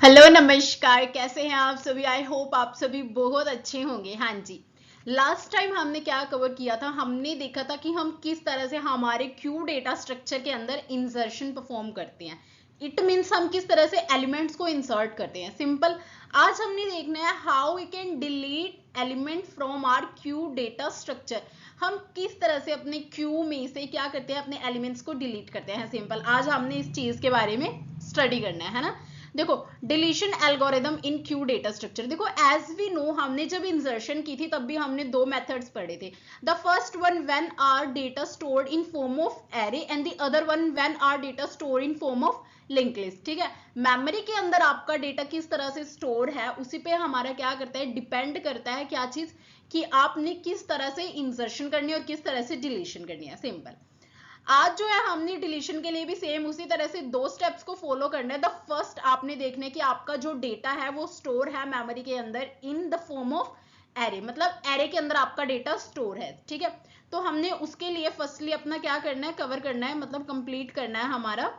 Hello नमस्कार, कैसे हैं आप सभी। आई होप आप सभी बहुत अच्छे होंगे। हाँ जी, लास्ट टाइम हमने क्या कवर किया था, हमने देखा था कि हम किस तरह से हमारे क्यू डेटा स्ट्रक्चर के अंदर इंसर्शन परफॉर्म करते हैं। इट मीन्स हम किस तरह से एलिमेंट्स को इंसर्ट करते हैं। सिंपल, आज हमने देखना है how we can delete element from our queue data structure. हम किस तरह से अपने क्यू में से क्या करते हैं, अपने एलिमेंट्स को डिलीट करते हैं। सिंपल, आज हमने इस चीज के बारे में स्टडी करना है ना। देखो, डिलीशन एल्गोरिदम इन क्यू डेटा स्ट्रक्चर। देखो, एज वी नो, हमने जब इंसर्शन की थी तब भी हमने दो मेथड्स पढ़े थे। The first one when our data stored in form of array and the other one when our data stored in form of link list. ठीक है, मेमोरी के अंदर आपका डेटा किस तरह से स्टोर है उसी पे हमारा क्या करता है, डिपेंड करता है क्या चीज, कि आपने किस तरह से इंसर्शन करनी है और किस तरह से डिलीशन करनी है। सिंपल, आज जो है हमने डिलीशन के लिए भी सेम उसी तरह से दो स्टेप्स को फॉलो करना है। द फर्स्ट आपने देखना है कि आपका जो डेटा है वो स्टोर है मेमोरी के अंदर in the form of array, मतलब एरे के अंदर आपका डेटा स्टोर है। ठीक है, तो हमने उसके लिए फर्स्टली अपना क्या करना है, कवर करना है, मतलब कंप्लीट करना है हमारा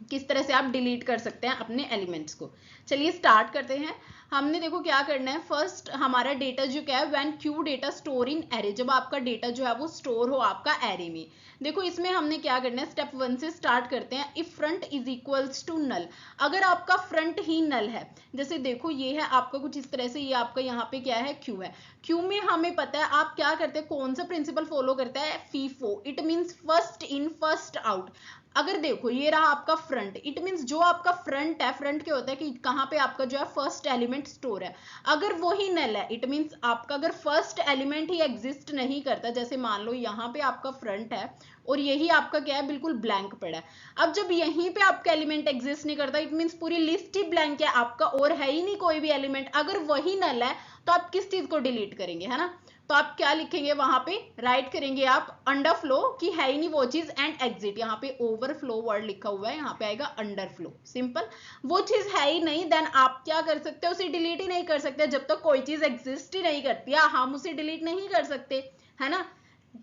किस तरह से आप डिलीट कर सकते हैं अपने एलिमेंट्स को। चलिए स्टार्ट करते हैं। हमने देखो क्या करना है, फर्स्ट हमारा डेटा जो क्या है, when Q data store in array, जब आपका डेटा जो है वो स्टोर हो आपका एरे में। देखो इसमें हमने क्या करना है, स्टेप 1 से स्टार्ट करते हैं। If front is equals to null, अगर आपका फ्रंट ही नल है, जैसे देखो ये है आपका कुछ इस तरह से, ये आपका यहाँ पे क्या है, क्यू है। क्यू में हमें पता है आप क्या करते हैं, कौन सा प्रिंसिपल फॉलो करता है, FIFO. It means first in first out. अगर देखो ये रहा आपका फ्रंट, इट मीन्स जो आपका फ्रंट है, फ्रंट क्या होता है कि कहाँ पे आपका जो है फर्स्ट एलिमेंट स्टोर है। अगर वो ही नल है, इट मीन्स आपका अगर फर्स्ट एलिमेंट ही एग्जिस्ट नहीं करता, जैसे मान लो यहाँ पे आपका फ्रंट है और यही आपका क्या है, बिल्कुल ब्लैंक पड़ा है। अब जब यहीं पे आपका एलिमेंट एग्जिस्ट नहीं करता, इट मीन्स पूरी लिस्ट ही ब्लैंक है आपका और है ही नहीं कोई भी एलिमेंट। अगर वही नल है तो आप किस चीज को डिलीट करेंगे, है ना। तो आप क्या लिखेंगे वहां पे, राइट करेंगे आप अंडरफ्लो, कि है ही नहीं वो चीज, एंड एग्जिट। यहाँ पे ओवरफ्लो वर्ड लिखा हुआ है, यहाँ पे आएगा अंडरफ्लो। सिंपल, वो चीज है ही नहीं, देन आप क्या कर सकते हो, उसे डिलीट ही नहीं कर सकते। जब तक कोई चीज एग्जिस्ट ही नहीं करती है हम उसे डिलीट नहीं कर सकते, है ना।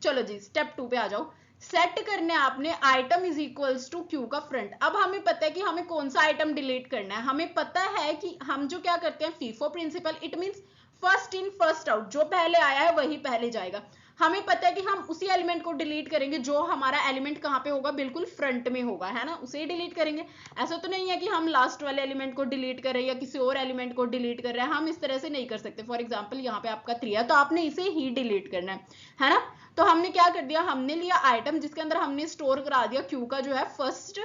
चलो जी स्टेप 2 पे आ जाओ। सेट करने आपने item is equals to queue का फ्रंट। अब हमें पता है कि हमें कौन सा आइटम डिलीट करना है। हमें पता है कि हम जो क्या करते हैं, FIFO principle, it means first in first out, जो पहले आया है वही पहले जाएगा। हमें पता है कि हम उसी एलिमेंट को डिलीट करेंगे जो हमारा एलिमेंट कहाँ पे होगा, बिल्कुल फ्रंट में होगा, है ना, उसे ही डिलीट करेंगे। ऐसा तो नहीं है कि हम लास्ट वाले एलिमेंट को डिलीट कर रहे हैं या किसी और एलिमेंट को डिलीट कर रहे हैं, हम इस तरह से नहीं कर सकते। फॉर एग्जाम्पल यहाँ पे आपका 3 है तो आपने इसे ही डिलीट करना है ना। तो हमने क्या कर दिया, हमने लिया आइटम जिसके अंदर हमने स्टोर करा दिया क्यू का जो है फर्स्ट,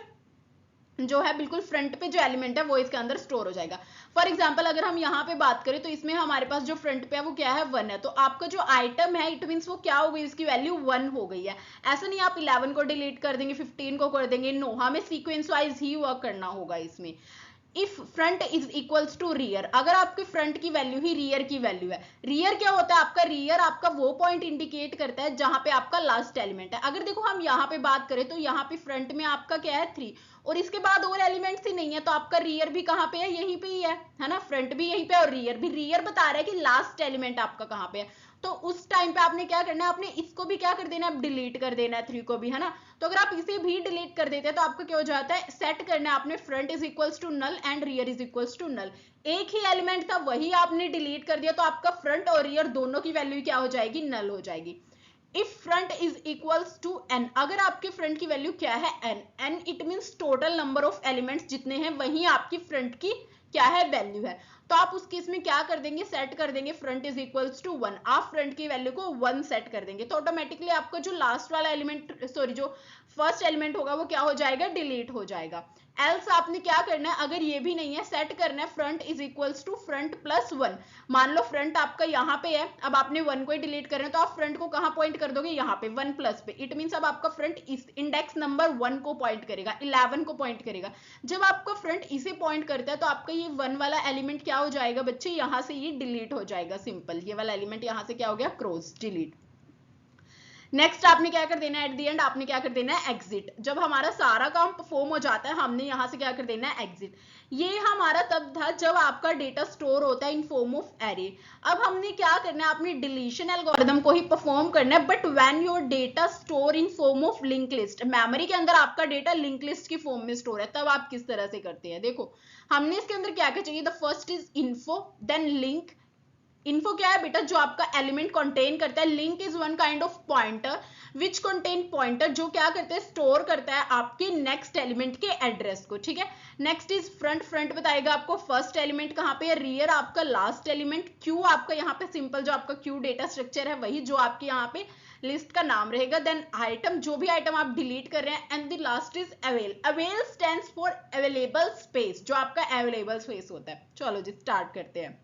जो है बिल्कुल फ्रंट पे जो एलिमेंट है वो इसके अंदर स्टोर हो जाएगा। फॉर एग्जांपल अगर हम यहाँ पे बात करें तो इसमें हमारे पास जो फ्रंट पे है वो क्या है, 1 है। तो आपका जो आइटम है इट मीन्स वो क्या हो गई, इसकी वैल्यू 1 हो गई है। ऐसा नहीं आप 11 को डिलीट कर देंगे, 15 को कर देंगे, नो, हमें सीक्वेंस वाइज ही वर्क करना होगा इसमें। If front is equals to rear, अगर आपके फ्रंट की वैल्यू ही रियर की वैल्यू है। रियर क्या होता है आपका, रियर आपका वो पॉइंट इंडिकेट करता है जहां पे आपका लास्ट एलिमेंट है। अगर देखो हम यहाँ पे बात करें तो यहाँ पे फ्रंट में आपका क्या है, 3, और इसके बाद और एलिमेंट्स ही नहीं है, तो आपका रियर भी कहाँ पे है, यहीं पे ही है ना। फ्रंट भी यहीं पे और रियर भी, रियर बता रहा है कि लास्ट एलिमेंट आपका कहाँ पे है। तो उस टाइम पे आपने क्या करना है, आपने इसको भी क्या कर देना है, डिलीट कर देना है 3 को भी, है ना। तो अगर आप इसे भी डिलीट कर देते हैं तो आपका क्या हो जाता है, सेट करना है आपने front is equals to null and rear is equals to null. एक ही एलिमेंट था वही आपने डिलीट कर दिया तो आपका फ्रंट और रियर दोनों की वैल्यू क्या हो जाएगी, नल हो जाएगी। If front is equals to n, अगर आपके फ्रंट की वैल्यू क्या है, n, n it means total number of elements जितने हैं वही आपकी फ्रंट की क्या है, वैल्यू है। तो आप उस केस में क्या कर देंगे, सेट कर देंगे फ्रंट इज इक्वल्स टू 1, आप फ्रंट की वैल्यू को 1 सेट कर देंगे तो ऑटोमेटिकली आपका जो लास्ट वाला एलिमेंट, सॉरी जो फर्स्ट एलिमेंट होगा वो क्या हो जाएगा, डिलीट हो जाएगा। एल्स आपने क्या करना है, अगर ये भी नहीं है, सेट करना है front is equals to front plus 1। मान लो फ्रंट आपका यहाँ पे है, अब आपने 1 को ही डिलीट करना है तो आप फ्रंट को कहाँ पॉइंट कर दोगे, यहाँ पे 1 प्लस पे। इट मीन्स अब आपका फ्रंट इस इंडेक्स नंबर 1 को पॉइंट करेगा, 11 को पॉइंट करेगा। जब आपका फ्रंट इसे पॉइंट करता है तो आपका ये 1 वाला एलिमेंट क्या हो जाएगा बच्चे, यहाँ से ये डिलीट हो जाएगा। सिंपल, ये वाला एलिमेंट यहाँ से क्या हो गया, क्रॉस, डिलीट। नेक्स्ट आपने क्या कर देना है, एट द एंड आपने क्या कर देना है, एग्जिट। जब हमारा सारा काम परफॉर्म हो जाता है हमने यहाँ से क्या कर देना है, एग्जिट। ये हमारा तब था जब आपका डेटा स्टोर होता है इन फॉर्म ऑफ एरे। अब हमने क्या करना है, अपनी डिलीशन एल्गोरिथम को ही परफॉर्म करना है, but when your data store in form of link list, memory के अंदर आपका डेटा लिंक लिस्ट की फॉर्म में स्टोर है, तब आप किस तरह से करते हैं। देखो हमने इसके अंदर क्या क्या चाहिए, the first is info, then link. Info क्या है बेटा, जो आपका एलिमेंट कंटेन करता है। Link is one kind of pointer which contain pointer, जो क्या करते हैं, स्टोर करता है आपके नेक्स्ट एलिमेंट के एड्रेस को, ठीक है। नेक्स्ट इज फ्रंट, फ्रंट बताएगा आपको फर्स्ट एलिमेंट कहाँ पे है, रियर आपका लास्ट एलिमेंट। क्यू आपका यहाँ पे सिंपल जो आपका क्यू डेटा स्ट्रक्चर है वही जो आपके यहाँ पे लिस्ट का नाम रहेगा। देन आइटम, जो भी आइटम आप डिलीट कर रहे हैं, and the last is avail. Avail stands for available space, जो आपका अवेलेबल स्पेस होता है। चलो जी स्टार्ट करते हैं।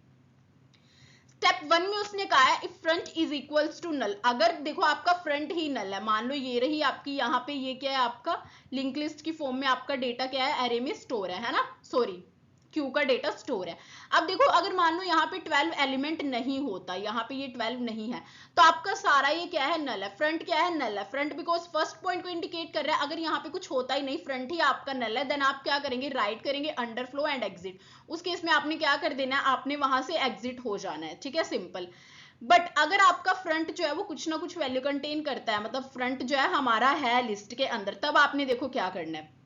स्टेप 1 में उसने कहा है if front is equals to null, अगर देखो आपका फ्रंट ही नल है, मान लो ये रही आपकी यहाँ पे, ये क्या है आपका लिंक लिस्ट की फॉर्म में आपका डेटा क्या है, एरे में स्टोर है ना, सॉरी क्यू का डेटा स्टोर है। अब देखो अगर मान लो यहाँ पे 12 एलिमेंट नहीं होता, यहाँ पे ये 12 नहीं है, तो आपका सारा ये क्या है, नल है। फ्रंट क्या है, नल है। फ्रंट बिकॉज फर्स्ट पॉइंट को इंडिकेट कर रहा है, अगर यहाँ पे कुछ होता ही नहीं, फ्रंट ही आपका नल है, देन आप क्या करेंगे, राइट करेंगे अंडरफ्लो एंड एग्जिट। उस केस में आपने क्या कर देना है, आपने वहां से एग्जिट हो जाना है, ठीक है, सिंपल। बट अगर आपका फ्रंट जो है वो कुछ ना कुछ वैल्यू कंटेन करता है, मतलब फ्रंट जो है हमारा है लिस्ट के अंदर, तब आपने देखो क्या करना है,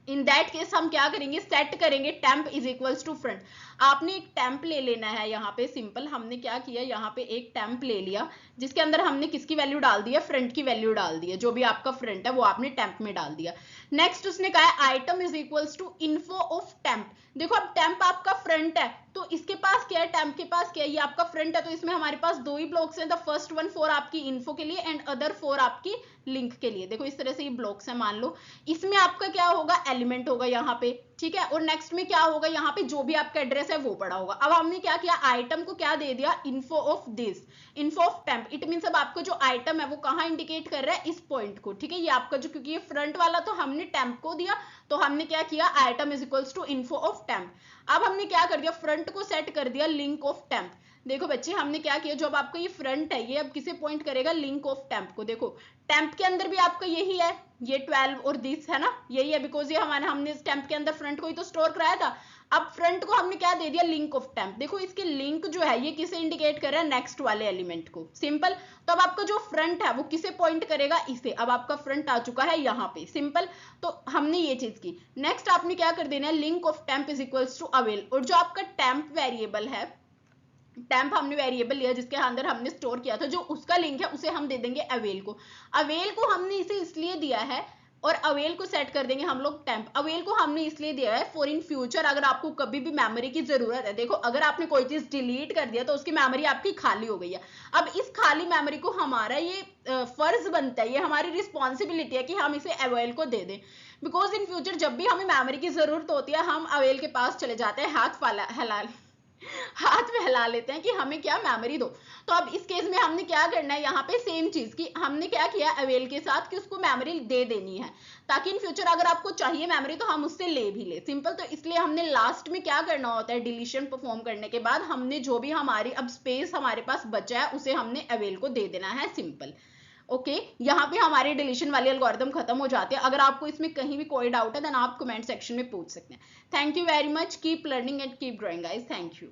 इन दैट केस हम क्या करेंगे, सेट करेंगे temp is equals to front. आपने एक टेम्प ले लेना है, यहाँ पे सिंपल हमने क्या किया, यहाँ पे एक टेम्प ले लिया जिसके अंदर हमने किसकी वैल्यू डाल दी है, फ्रंट की वैल्यू डाल दी है, जो भी आपका फ्रंट है वो आपने टेम्प में डाल दिया। नेक्स्ट उसने कहा है item is equals to info of temp. देखो अब टेम्प आपका फ्रंट है, तो इसके पास क्या है, टेम्प के पास क्या है, ये आपका फ्रंट है, तो इसमें हमारे पास दो ही ब्लॉक्स हैं, द फर्स्ट वन फॉर आपकी इन्फो के लिए एंड अदर फॉर आपकी लिंक के लिए। देखो इस तरह से ये ब्लॉक्स है, मान लो इसमें आपका क्या होगा, एलिमेंट होगा यहाँ पे, ठीक है, और नेक्स्ट में क्या होगा, यहाँ पे जो भी आपका एड्रेस है वो पड़ा होगा। अब हमने क्या किया, आइटम को क्या दे दिया, info of this, info of temp. It means अब आपका जो आइटम है वो कहाँ इंडिकेट कर रहा है, इस पॉइंट को, ठीक है। ये आपका जो, क्योंकि ये फ्रंट वाला तो हमने टेम्प को दिया, तो हमने क्या किया, item is equals to info of temp. अब हमने क्या कर दिया, फ्रंट को सेट कर दिया लिंक ऑफ टेम्प। देखो बच्चे हमने क्या किया, जो अब आपका ये फ्रंट है, ये अब किसे पॉइंट करेगा, लिंक ऑफ टेम्प को। देखो टेम्प के अंदर भी आपका यही है, ये 12 और दिस है ना, यही है, बिकॉज ये हमारे हमने इस टेम्प के अंदर फ्रंट को ही तो स्टोर कराया था। अब फ्रंट को हमने क्या दे दिया, लिंक ऑफ टेम्प। देखो इसके लिंक जो है ये किसे इंडिकेट कर रहा है, नेक्स्ट वाले एलिमेंट को, सिंपल। तो अब आपका जो फ्रंट है वो किसे पॉइंट करेगा, इसे। अब आपका फ्रंट आ चुका है यहाँ पे, सिंपल। तो हमने ये चीज की। नेक्स्ट आपने क्या कर देना है, link of temp is equals to avail, और जो आपका टेम्प वेरिएबल है, टेम्प हमने वेरिएबल लिया जिसके अंदर हमने स्टोर किया था, जो उसका लिंक है उसे हम दे देंगे अवेल को। अवेल को हमने इसे इसलिए दिया है, और अवेल को सेट कर देंगे हम लोग टेम्प। अवेल को हमने इसलिए दिया है फॉर इन फ्यूचर, अगर आपको कभी भी मेमोरी की जरूरत है। देखो अगर आपने कोई चीज डिलीट कर दिया तो उसकी मेमोरी आपकी खाली हो गई है। अब इस खाली मेमोरी को हमारा ये फर्ज बनता है, ये हमारी रिस्पॉन्सिबिलिटी है कि हम इसे अवेल को दे दें, बिकॉज इन फ्यूचर जब भी हमें मेमोरी की जरूरत होती है हम अवेल के पास चले जाते हैं, हाथ में हिला लेते हैं कि हमें क्या मेमोरी दो। तो अब इस केस में हमने क्या करना है, यहाँ पे सेम चीज की हमने क्या किया अवेल के साथ, कि उसको मेमोरी दे देनी है, ताकि इन फ्यूचर अगर आपको चाहिए मेमोरी तो हम उससे ले भी ले, सिंपल। तो इसलिए हमने लास्ट में क्या करना होता है, डिलीशन परफॉर्म करने के बाद हमने जो भी हमारी अब स्पेस हमारे पास बचा है उसे हमने अवेल को दे देना है, सिंपल। ओके यहाँ पे हमारे डिलीशन वाली एल्गोरिथम खत्म हो जाती है। अगर आपको इसमें कहीं भी कोई डाउट है देन आप कमेंट सेक्शन में पूछ सकते हैं। Thank you very much, keep learning and keep growing guys, thank you.